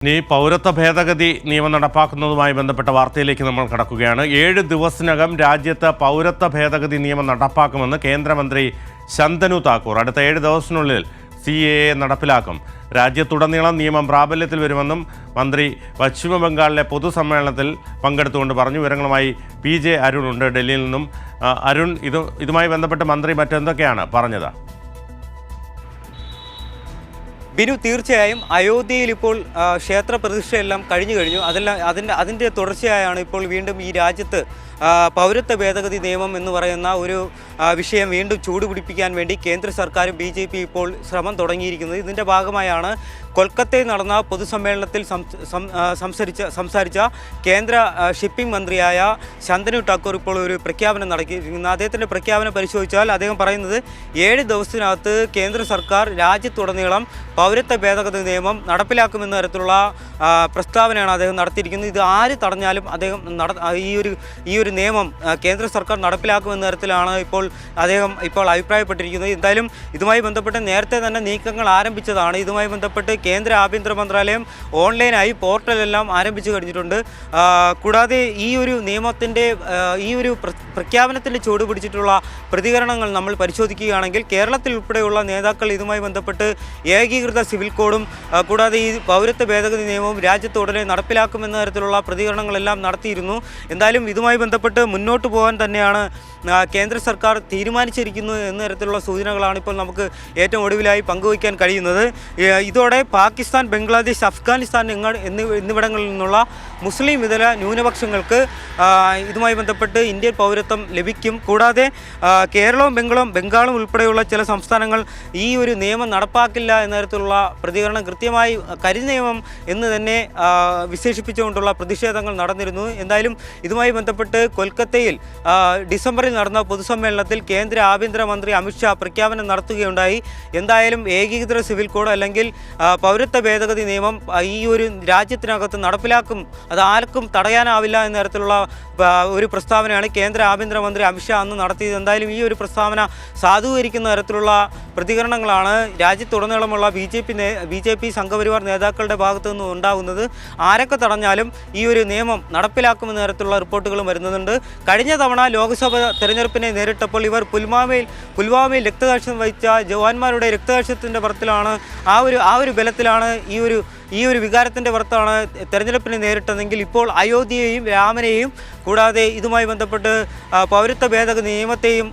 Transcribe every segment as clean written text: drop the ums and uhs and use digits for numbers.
ഇനി പൗരത്വ ഭേദഗതി നിയമം നടപ്പാക്കുന്നതുമായി ബന്ധപ്പെട്ട വാർത്തയിലേക്ക് നമ്മൾ കടക്കുകയാണ്. 7 ദിവസത്തിനകം രാജ്യത്ത് പൗരത്വ ഭേദഗതി നിയമം നടപ്പാക്കുമെന്ന് കേന്ദ്രമന്ത്രി ശന്തനു താക്കൂർ. അടുത്ത 7 ദിവസത്തിനുള്ളിൽ CAA നടപ്പിലാക്കും. രാജ്യത്തുടനീളം നിയമം പ്രാബല്യത്തിൽ വരുമെന്നും മന്ത്രി പശ്ചിമ ബംഗാളിലെ പൊതുസമ്മേളനത്തിൽ പങ്കെടുത്തുകൊണ്ട് പറഞ്ഞു. വിവരങ്ങളുമായി PJ അരുൺ ഉണ്ട് ഡൽഹിയിൽ നിന്നും. അരുൺ, ഇതുമായി ബന്ധപ്പെട്ട് മന്ത്രി മറ്റെന്തൊക്കെയാണ് പറഞ്ഞത്? ബിനു, തീർച്ചയായും അയോധ്യയിൽ ഇപ്പോൾ ക്ഷേത്ര പ്രതിഷ്ഠയെല്ലാം കഴിഞ്ഞു. അതിൻ്റെ തുടർച്ചയായാണ് ഇപ്പോൾ വീണ്ടും ഈ രാജ്യത്ത് പൗരത്വ ഭേദഗതി നിയമം എന്ന് പറയുന്ന ഒരു വിഷയം വീണ്ടും ചൂടുപിടിപ്പിക്കാൻ വേണ്ടി കേന്ദ്ര സർക്കാരും BJP ഇപ്പോൾ ശ്രമം തുടങ്ങിയിരിക്കുന്നത്. ഇതിൻ്റെ ഭാഗമായാണ് കൊൽക്കത്തയിൽ നടന്ന പൊതുസമ്മേളനത്തിൽ സംസാരിച്ച കേന്ദ്ര ഷിപ്പിംഗ് മന്ത്രിയായ ശന്തനു താക്കൂർ ഇപ്പോൾ ഒരു പ്രഖ്യാപനം നടത്തിയിരിക്കുന്നത്. അദ്ദേഹത്തിൻ്റെ പ്രഖ്യാപനം പരിശോധിച്ചാൽ അദ്ദേഹം പറയുന്നത് 7 ദിവസത്തിനകത്ത് കേന്ദ്ര സർക്കാർ രാജ്യത്തുടനീളം പൗരത്വ ഭേദഗതി നിയമം നടപ്പിലാക്കുമെന്ന തരത്തിലുള്ള പ്രസ്താവനയാണ് അദ്ദേഹം നടത്തിയിരിക്കുന്നത്. ഇത് ആര് തടഞ്ഞാലും അദ്ദേഹം ഈ ഒരു നിയമം കേന്ദ്ര സർക്കാർ നടപ്പിലാക്കുമെന്ന തരത്തിലാണ് അദ്ദേഹം അഭിപ്രായപ്പെട്ടിരിക്കുന്നത്. എന്തായാലും ഇതുമായി ബന്ധപ്പെട്ട് നേരത്തെ തന്നെ നീക്കങ്ങൾ ആരംഭിച്ചതാണ്. ഇതുമായി ബന്ധപ്പെട്ട് കേന്ദ്ര ആഭ്യന്തര മന്ത്രാലയം ഓൺലൈനായി പോർട്ടലെല്ലാം ആരംഭിച്ചു കഴിഞ്ഞിട്ടുണ്ട്. കൂടാതെ ഈ ഒരു നിയമത്തിൻ്റെ ഈ ഒരു പ്രഖ്യാപനത്തിൻ്റെ ചുവട് പിടിച്ചിട്ടുള്ള പ്രതികരണങ്ങൾ നമ്മൾ പരിശോധിക്കുകയാണെങ്കിൽ കേരളത്തിൽ ഉൾപ്പെടെയുള്ള നേതാക്കൾ ഇതുമായി ബന്ധപ്പെട്ട് ഏകീകൃത സിവിൽ കോഡും കൂടാതെ ഈ പൗരത്വ ഭേദഗതി നിയമവും രാജ്യത്ത് ഉടനെ നടപ്പിലാക്കുമെന്ന തരത്തിലുള്ള പ്രതികരണങ്ങളെല്ലാം നടത്തിയിരുന്നു. എന്തായാലും ഇതുമായി ബന്ധപ്പെട്ട് മുന്നോട്ട് പോകാൻ തന്നെയാണ് കേന്ദ്ര സർക്കാർ തീരുമാനിച്ചിരിക്കുന്നത് എന്ന തരത്തിലുള്ള സൂചനകളാണ് ഇപ്പോൾ നമുക്ക് ഏറ്റവും ഒടുവിലായി പങ്കുവയ്ക്കാൻ കഴിയുന്നത്. ഇതോടെ പാകിസ്ഥാൻ, ബംഗ്ലാദേശ്, അഫ്ഗാനിസ്ഥാൻ എന്നിവിടങ്ങളിൽ നിന്നുള്ള മുസ്ലിം ഇതര ന്യൂനപക്ഷങ്ങൾക്ക് ഇതുമായി ബന്ധപ്പെട്ട് ഇന്ത്യൻ പൗരത്വം ലഭിക്കും. കൂടാതെ കേരളവും ബംഗാളും ഉൾപ്പെടെയുള്ള ചില സംസ്ഥാനങ്ങൾ ഈ ഒരു നിയമം നടപ്പാക്കില്ല എന്ന തരത്തിലുള്ള പ്രതികരണം കൃത്യമായി കരിനിയമം എന്ന് തന്നെ വിശേഷിപ്പിച്ചുകൊണ്ടുള്ള പ്രതിഷേധങ്ങൾ നടന്നിരുന്നു. എന്തായാലും ഇതുമായി ബന്ധപ്പെട്ട് കൊൽക്കത്തയിൽ ഡിസംബറിൽ നടന്ന പൊതുസമ്മേളനത്തിൽ കേന്ദ്ര ആഭ്യന്തര മന്ത്രി അമിത്ഷാ പ്രഖ്യാപനം നടത്തുകയുണ്ടായി. എന്തായാലും ഏകീകൃത സിവിൽ കോഡ് അല്ലെങ്കിൽ പൗരത്വ ഭേദഗതി നിയമം ഈ ഒരു രാജ്യത്തിനകത്ത് നടപ്പിലാക്കും, അത് ആർക്കും തടയാനാവില്ല എന്ന തരത്തിലുള്ള ഒരു പ്രസ്താവനയാണ് കേന്ദ്ര ആഭ്യന്തരമന്ത്രി അമിത്ഷാ അന്ന് നടത്തിയത്. എന്തായാലും ഈ ഒരു പ്രസ്താവന സാധൂകരിക്കുന്ന തരത്തിലുള്ള പ്രതികരണങ്ങളാണ് രാജ്യത്തുടനീളമുള്ള BJP സംഘപരിവാർ നേതാക്കളുടെ ഭാഗത്തു നിന്നും ഉണ്ടാകുന്നത്. ആരൊക്കെ തടഞ്ഞാലും ഈ ഒരു നിയമം നടപ്പിലാക്കുമെന്ന തരത്തിലുള്ള റിപ്പോർട്ടുകളും വരുന്നുണ്ട്. കഴിഞ്ഞ തവണ ലോക്സഭ തെരഞ്ഞെടുപ്പിനെ നേരിട്ടപ്പോൾ ഇവർ പുൽവാമയിൽ രക്തസാക്ഷ്യം വഹിച്ച ജവാന്മാരുടെ രക്തസാക്ഷ്യത്തിൻ്റെ പുറത്തിലാണ് ആ ഒരു ബലത്തിലാണ് ഈ ഒരു വികാരത്തിൻ്റെ പുറത്താണ് തെരഞ്ഞെടുപ്പിനെ നേരിട്ടതെങ്കിൽ ഇപ്പോൾ അയോധ്യയെയും രാമനെയും കൂടാതെ ഇതുമായി ബന്ധപ്പെട്ട് പൗരത്വ ഭേദഗതി നിയമത്തെയും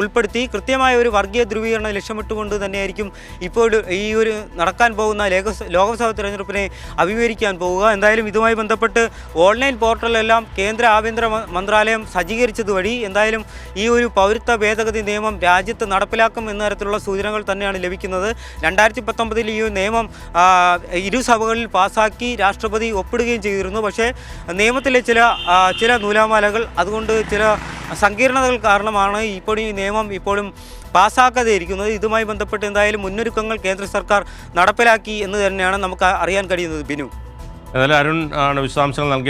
ഉൾപ്പെടുത്തി കൃത്യമായ ഒരു വർഗീയ ധ്രുവീകരണം ലക്ഷ്യമിട്ടുകൊണ്ട് തന്നെയായിരിക്കും ഇപ്പോൾ ഈ ഒരു നടക്കാൻ പോകുന്ന ലോക്സഭാ തെരഞ്ഞെടുപ്പിനെ അഭിമുഖീകരിക്കാൻ പോവുക. എന്തായാലും ഇതുമായി ബന്ധപ്പെട്ട് ഓൺലൈൻ പോർട്ടലെല്ലാം കേന്ദ്ര ആഭ്യന്തര മന്ത്രാലയം സജ്ജീകരിച്ചത് വഴി എന്തായാലും ഈ ഒരു പൗരത്വ ഭേദഗതി നിയമം രാജ്യത്ത് നടപ്പിലാക്കും എന്ന തരത്തിലുള്ള സൂചനകൾ തന്നെയാണ് ലഭിക്കുന്നത്. 2019 ഈ നിയമം സഭകളിൽ പാസാക്കി രാഷ്ട്രപതി ഒപ്പിടുകയും ചെയ്തിരുന്നു. പക്ഷേ നിയമത്തിലെ ചില നൂലാമാലകൾ, അതുകൊണ്ട് ചില സങ്കീർണതകൾ കാരണമാണ് ഈ നിയമം ഇപ്പോഴും പാസ്സാക്കാതെ ഇരിക്കുന്നത്. ഇതുമായി ബന്ധപ്പെട്ട് എന്തായാലും മുന്നൊരുക്കങ്ങൾ കേന്ദ്ര സർക്കാർ നടപ്പിലാക്കി എന്ന് തന്നെയാണ് നമുക്ക് അറിയാൻ കഴിയുന്നത്. ബിനു, ഏതായാലും അരുൺ ആണ് വിശദാംശങ്ങൾ നൽകിയ